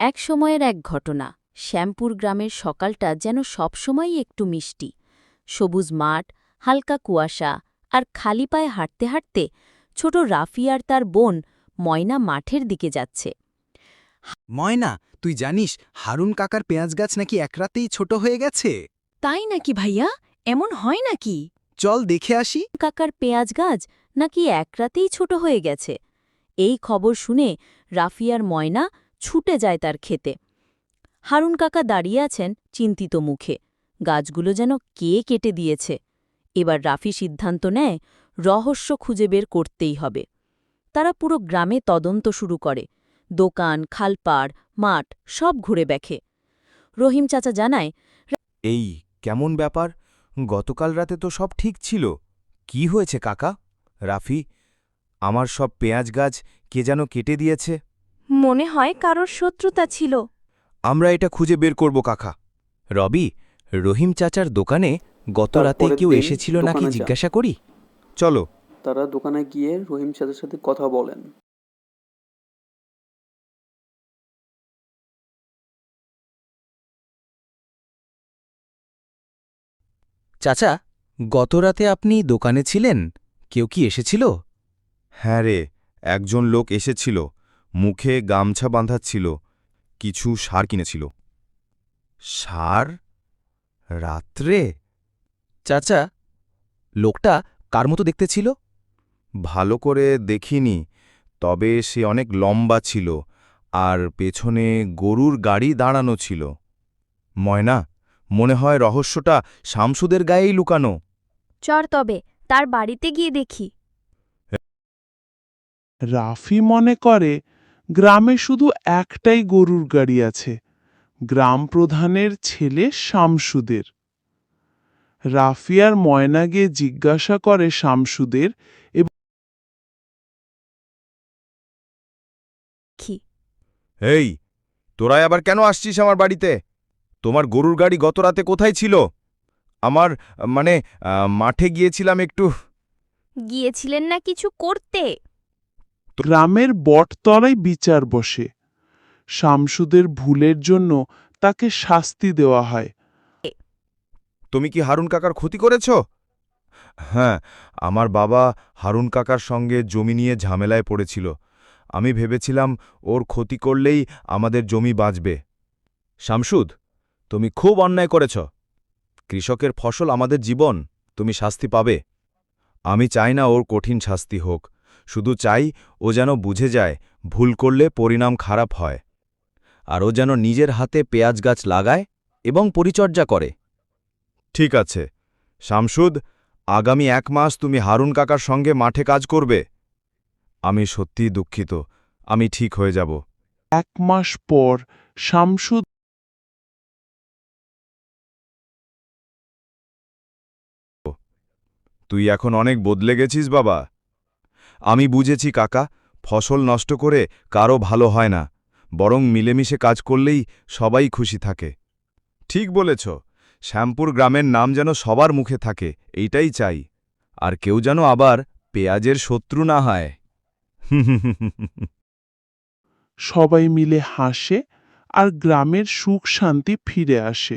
এক সময়ের এক ঘটনা। শ্যামপুর গ্রামের সকালটা যেন সবসময়ই একটু মিষ্টি। সবুজ মাঠ, হালকা কুয়াশা, আর খালি পায়ে হাঁটতে হাঁটতে ছোট রাফি আর তার বোন ময়না মাঠের দিকে যাচ্ছে। ময়না, তুই জানিস হারুন কাকার পেঁয়াজ গাছ নাকি এক রাতেই ছোট হয়ে গেছে? তাই নাকি ভাইয়া? এমন হয় নাকি? চল দেখে আসি। কাকার পেঁয়াজ গাছ নাকি এক রাতেই ছোট হয়ে গেছে? এই খবর শুনে রাফি আর ময়না ছুটে যায় তার ক্ষেতে। হারুন কাকা দাঁড়িয়ে আছেন চিন্তিত মুখে। গাছগুলো যেন কে কেটে দিয়েছে। এবার রাফি সিদ্ধান্ত নেয়, রহস্য খুঁজে বের করতেই হবে। তারা পুরো গ্রামে তদন্ত শুরু করে। দোকান, খালপাড়, মাঠ সব ঘুরে দেখে। রহিম চাচা জানায়, এই কেমন ব্যাপার? গতকাল রাতে তো সব ঠিক ছিল। কি হয়েছে কাকা? রাফি, আমার সব পেঁয়াজ গাছ কে যেন কেটে দিয়েছে। মনে হয় কারোর শত্রুতা ছিল। আমরা এটা খুঁজে বের করব কাকা। রবি, রহিম চাচার দোকানে গত রাতে তারপরের কেউ দিন এসেছিল নাকি দোকানে যান। জিজ্ঞাসা করি। চলো। তারা দোকানে গিয়ে রহিম চাচার সাথে কথা বলেন। চাচা, গত রাতে আপনি দোকানে ছিলেন? কেউ কি এসেছিল? হ্যাঁ রে, একজন লোক এসেছিল। মুখে গামছা বাঁধাচ্ছিল। কিছু সার কিনেছিল। সার? রাত্রে? চাচা, লোকটা কার মতো দেখতে ছিল? ভালো করে দেখিনি, তবে সে অনেক লম্বা ছিল আর পেছনে গরুর গাড়ি দাঁড়ানো ছিল। ময়না, মনে হয় রহস্যটা শামসুদের গায়েই লুকানো। চর তবে তার বাড়িতে গিয়ে দেখি। রাফি মনে করে গ্রামে শুধু একটাই গরুর গাড়ি আছে, গ্রাম প্রধানের ছেলে শামসুদের। রাফি আর ময়না গিয়ে জিজ্ঞাসা করে শামসুদের। এই, তোরাই আবার কেন আসছিস আমার বাড়িতে? তোমার গরুর গাড়ি গত রাতে কোথায় ছিল? আমার মানে মাঠে গিয়েছিলাম একটু। গিয়েছিলেন না কিছু করতে? গ্রামের বটতলায় বিচার বসে। শামসুদের ভুলের জন্য তাকে শাস্তি দেওয়া হয়। তুমি কি হারুন কাকার ক্ষতি করেছ? হ্যাঁ, আমার বাবা হারুন কাকার সঙ্গে জমি নিয়ে ঝামেলায় পড়েছিল। আমি ভেবেছিলাম ওর ক্ষতি করলেই আমাদের জমি বাঁচবে। শামসুদ, তুমি খুব অন্যায় করেছ। কৃষকের ফসল আমাদের জীবন। তুমি শাস্তি পাবে। আমি চাই না ওর কঠিন শাস্তি হোক, শুধু চাই ও যেন বুঝে যায় ভুল করলে পরিণাম খারাপ হয়। আর ও যেন নিজের হাতে পেঁয়াজ গাছ লাগায় এবং পরিচর্যা করে। ঠিক আছে শামসুদ, আগামী 1 মাস তুমি হারুন কাকার সঙ্গে মাঠে কাজ করবে। আমি সত্যিই দুঃখিত, আমি ঠিক হয়ে যাব। 1 মাস পর শামসুদ তুই এখন অনেক বদলে গেছিস বাবা। আমি বুঝেছি কাকা, ফসল নষ্ট করে কারও ভালো হয় না, বরং মিলেমিশে কাজ করলেই সবাই খুশি থাকে। ঠিক বলেছ, শ্যামপুর গ্রামের নাম যেন সবার মুখে থাকে, এইটাই চাই। আর কেউ যেন আবার পেঁয়াজের শত্রু না হয়। সবাই মিলে হাসে আর গ্রামের সুখ শান্তি ফিরে আসে।